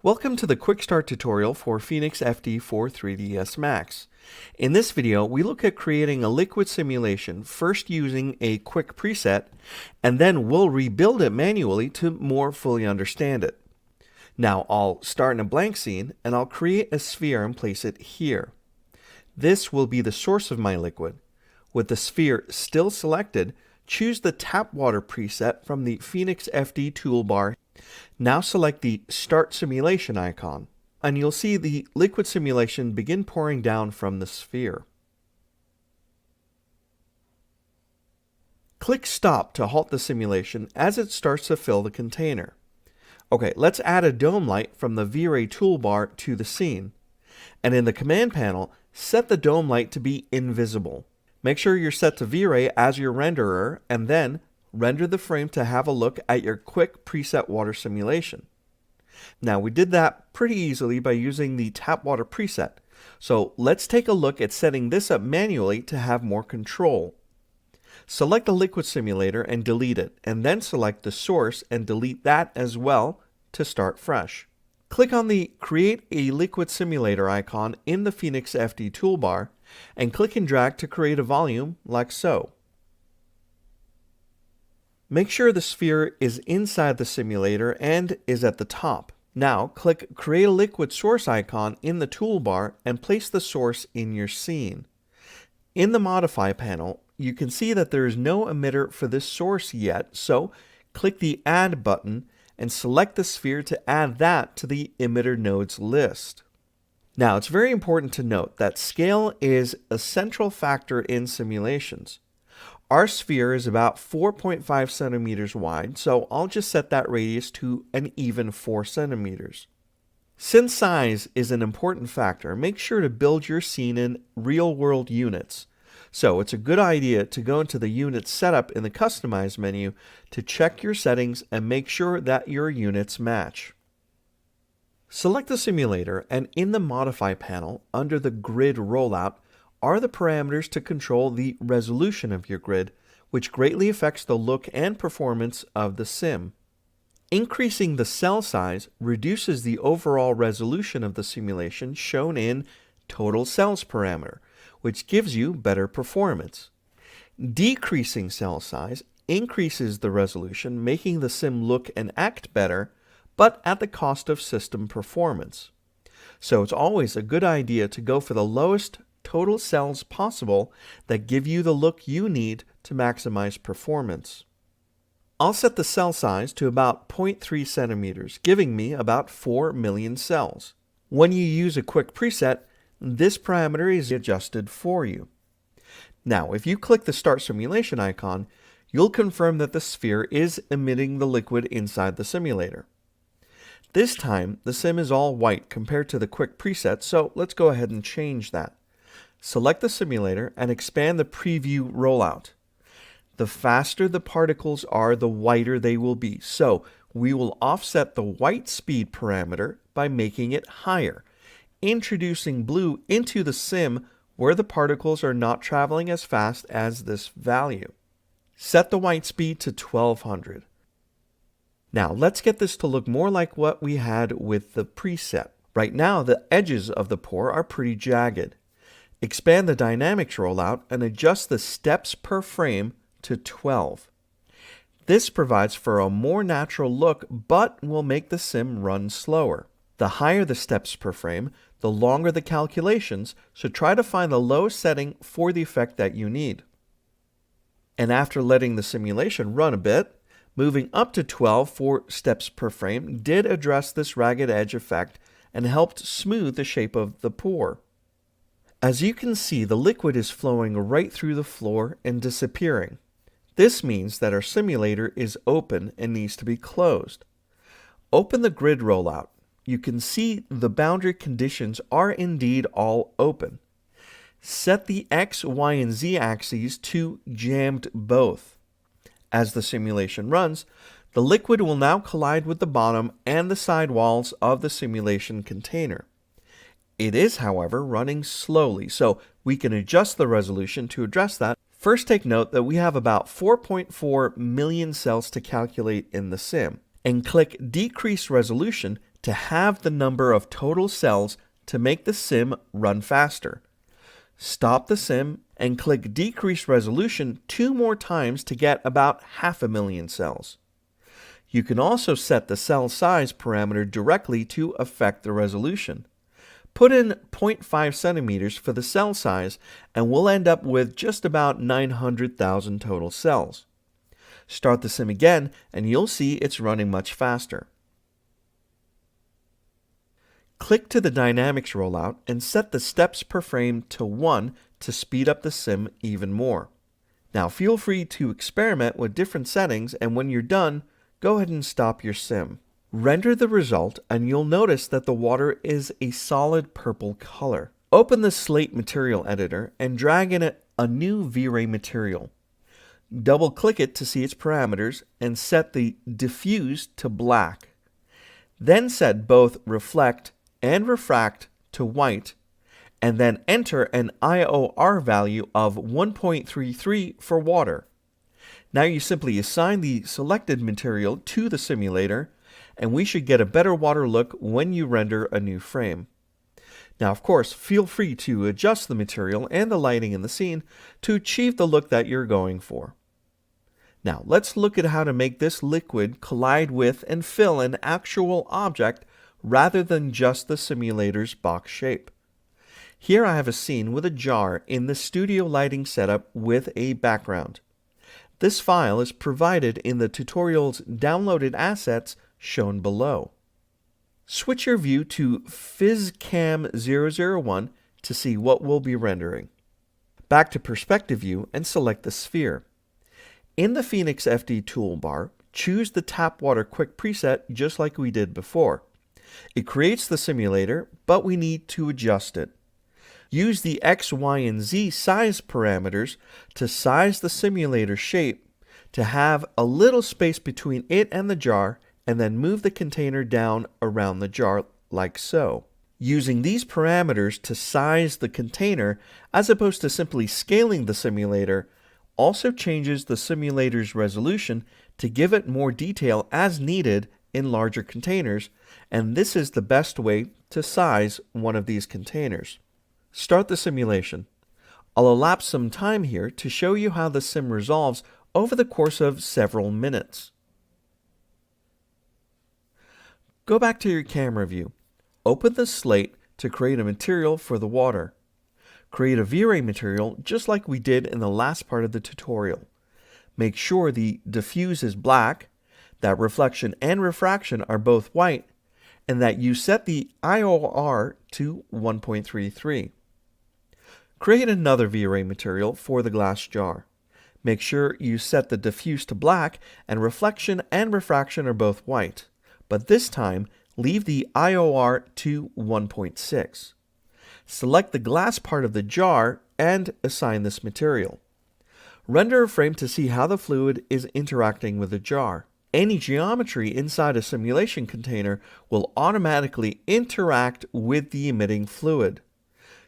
Welcome to the Quick Start tutorial for Phoenix FD for 3ds Max. In this video, we look at creating a liquid simulation, first using a quick preset, and then we'll rebuild it manually to more fully understand it. Now, I'll start in a blank scene, and I'll create a sphere and place it here. This will be the source of my liquid. With the sphere still selected, choose the tap water preset from the Phoenix FD toolbar. Now select the Start Simulation icon, and you'll see the liquid simulation begin pouring down from the sphere. Click Stop to halt the simulation as it starts to fill the container. Okay, let's add a dome light from the V-Ray toolbar to the scene. And in the command panel, set the dome light to be invisible. Make sure you're set to V-Ray as your renderer, and then render the frame to have a look at your quick preset water simulation. Now, we did that pretty easily by using the tap water preset. So let's take a look at setting this up manually to have more control. Select the liquid simulator and delete it, and then select the source and delete that as well to start fresh. Click on the Create a Liquid Simulator icon in the Phoenix FD toolbar, and click and drag to create a volume like so. Make sure the sphere is inside the simulator and is at the top. Now, click Create a Liquid Source icon in the toolbar and place the source in your scene. In the Modify panel, you can see that there is no emitter for this source yet, so click the Add button and select the sphere to add that to the emitter nodes list. Now, it's very important to note that scale is a central factor in simulations. Our sphere is about 4.5 centimeters wide, so I'll just set that radius to an even 4 centimeters. Since size is an important factor, make sure to build your scene in real-world units. So it's a good idea to go into the Unit Setup in the Customize menu to check your settings and make sure that your units match. Select the simulator, and in the Modify panel, under the Grid Rollout, are the parameters to control the resolution of your grid, which greatly affects the look and performance of the sim. Increasing the cell size reduces the overall resolution of the simulation shown in Total Cells parameter, which gives you better performance. Decreasing cell size increases the resolution, making the sim look and act better, but at the cost of system performance. So it's always a good idea to go for the lowest total cells possible that give you the look you need to maximize performance. I'll set the cell size to about 0.3 centimeters, giving me about 4 million cells. When you use a quick preset, this parameter is adjusted for you. Now, if you click the Start Simulation icon, you'll confirm that the sphere is emitting the liquid inside the simulator. This time, the sim is all white compared to the quick preset, so let's go ahead and change that. Select the simulator and expand the preview rollout. The faster the particles are, the whiter they will be. So we will offset the white speed parameter by making it higher, introducing blue into the sim where the particles are not traveling as fast as this value. Set the white speed to 1200. Now let's get this to look more like what we had with the preset. Right now the edges of the pour are pretty jagged. Expand the Dynamics rollout and adjust the steps per frame to 12. This provides for a more natural look, but will make the sim run slower. The higher the steps per frame, the longer the calculations, so try to find the lowest setting for the effect that you need. And after letting the simulation run a bit, moving up to 12 for steps per frame did address this ragged edge effect and helped smooth the shape of the pour. As you can see, the liquid is flowing right through the floor and disappearing. This means that our simulator is open and needs to be closed. Open the grid rollout. You can see the boundary conditions are indeed all open. Set the X, Y, and Z axes to jammed both. As the simulation runs, the liquid will now collide with the bottom and the side walls of the simulation container. It is, however, running slowly, so we can adjust the resolution to address that. First, take note that we have about 4.4 million cells to calculate in the sim, and click Decrease Resolution to halve the number of total cells to make the sim run faster. Stop the sim and click Decrease Resolution 2 more times to get about 500,000 cells. You can also set the cell size parameter directly to affect the resolution. Put in 0.5 centimeters for the cell size and we'll end up with just about 900,000 total cells. Start the sim again and you'll see it's running much faster. Click to the Dynamics rollout and set the steps per frame to 1 to speed up the sim even more. Now feel free to experiment with different settings, and when you're done, go ahead and stop your sim. Render the result and you'll notice that the water is a solid purple color. Open the Slate Material Editor and drag in a new V-Ray material. Double-click it to see its parameters and set the Diffuse to black. Then set both Reflect and Refract to white, and then enter an IOR value of 1.33 for water. Now you simply assign the selected material to the simulator, and we should get a better water look when you render a new frame. Now, of course, feel free to adjust the material and the lighting in the scene to achieve the look that you're going for. Now, let's look at how to make this liquid collide with and fill an actual object rather than just the simulator's box shape. Here I have a scene with a jar in the studio lighting setup with a background. This file is provided in the tutorial's downloaded assets shown below. Switch your view to PhysCam 001 to see what we'll be rendering. Back to Perspective View and select the sphere. In the Phoenix FD toolbar, choose the Tap Water Quick preset just like we did before. It creates the simulator, but we need to adjust it. Use the X, Y, and Z size parameters to size the simulator shape to have a little space between it and the jar, and then move the container down around the jar like so. Using these parameters to size the container as opposed to simply scaling the simulator also changes the simulator's resolution to give it more detail as needed in larger containers, and this is the best way to size one of these containers. Start the simulation. I'll elapse some time here to show you how the sim resolves over the course of several minutes. Go back to your camera view. Open the slate to create a material for the water. Create a V-Ray material just like we did in the last part of the tutorial. Make sure the diffuse is black, that reflection and refraction are both white, and that you set the IOR to 1.33. Create another V-Ray material for the glass jar. Make sure you set the diffuse to black and reflection and refraction are both white, but this time leave the IOR to 1.6. Select the glass part of the jar and assign this material. Render a frame to see how the fluid is interacting with the jar. Any geometry inside a simulation container will automatically interact with the emitting fluid.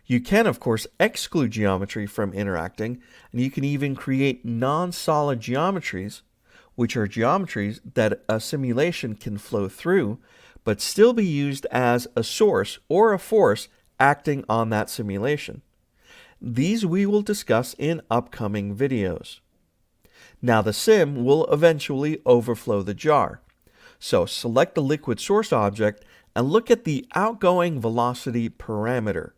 You can, of course, exclude geometry from interacting, and you can even create non-solid geometries, which are geometries that a simulation can flow through, but still be used as a source or a force acting on that simulation. These we will discuss in upcoming videos. Now the sim will eventually overflow the jar. So select the liquid source object and look at the outgoing velocity parameter.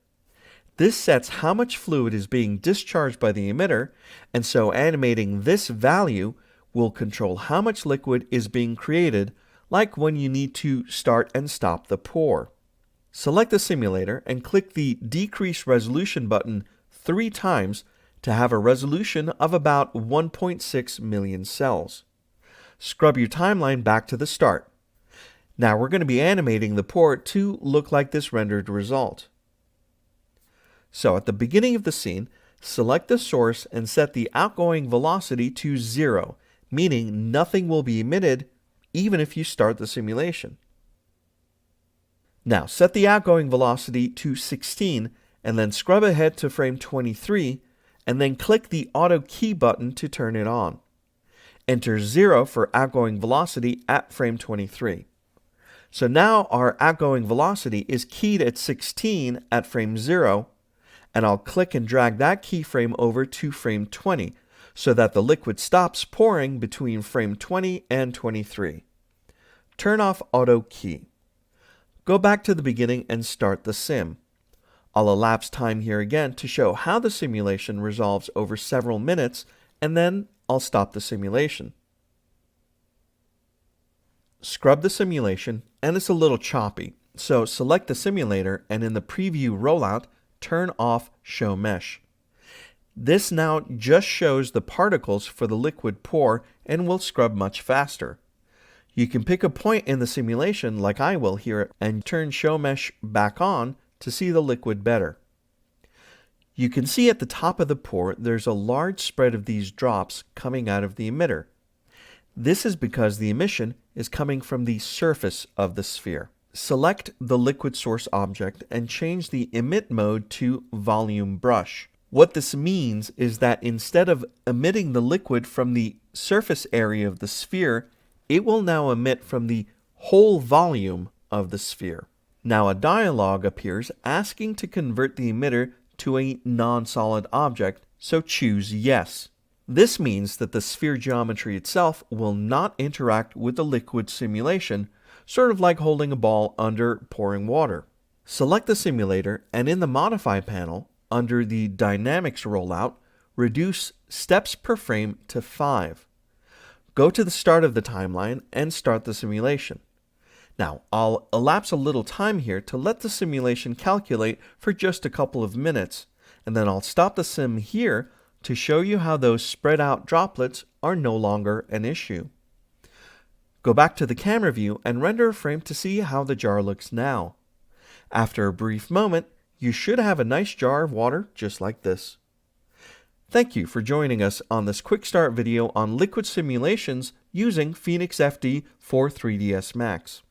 This sets how much fluid is being discharged by the emitter, and so animating this value will control how much liquid is being created, like when you need to start and stop the pour. Select the simulator and click the Decrease Resolution button 3 times to have a resolution of about 1.6 million cells. Scrub your timeline back to the start. Now we're going to be animating the pour to look like this rendered result. So at the beginning of the scene, select the source and set the outgoing velocity to 0, meaning nothing will be emitted even if you start the simulation. Now set the outgoing velocity to 16 and then scrub ahead to frame 23 and then click the Auto Key button to turn it on. Enter 0 for outgoing velocity at frame 23. So now our outgoing velocity is keyed at 16 at frame 0, and I'll click and drag that keyframe over to frame 20 so that the liquid stops pouring between frame 20 and 23. Turn off Auto Key. Go back to the beginning and start the sim. I'll elapse time here again to show how the simulation resolves over several minutes, and then I'll stop the simulation. Scrub the simulation, and it's a little choppy, so select the simulator and in the preview rollout, turn off Show Mesh. This now just shows the particles for the liquid pour and will scrub much faster. You can pick a point in the simulation like I will here and turn Show Mesh back on to see the liquid better. You can see at the top of the pour there's a large spread of these drops coming out of the emitter. This is because the emission is coming from the surface of the sphere. Select the liquid source object and change the emit mode to volume brush. What this means is that instead of emitting the liquid from the surface area of the sphere, it will now emit from the whole volume of the sphere. Now a dialog appears asking to convert the emitter to a non-solid object, so choose Yes. This means that the sphere geometry itself will not interact with the liquid simulation, sort of like holding a ball under pouring water. Select the simulator and in the Modify panel, under the Dynamics rollout, reduce steps per frame to 5. Go to the start of the timeline and start the simulation. Now, I'll elapse a little time here to let the simulation calculate for just a couple of minutes, and then I'll stop the sim here to show you how those spread out droplets are no longer an issue. Go back to the camera view and render a frame to see how the jar looks now. After a brief moment, you should have a nice jar of water just like this. Thank you for joining us on this quick start video on liquid simulations using Phoenix FD for 3ds Max.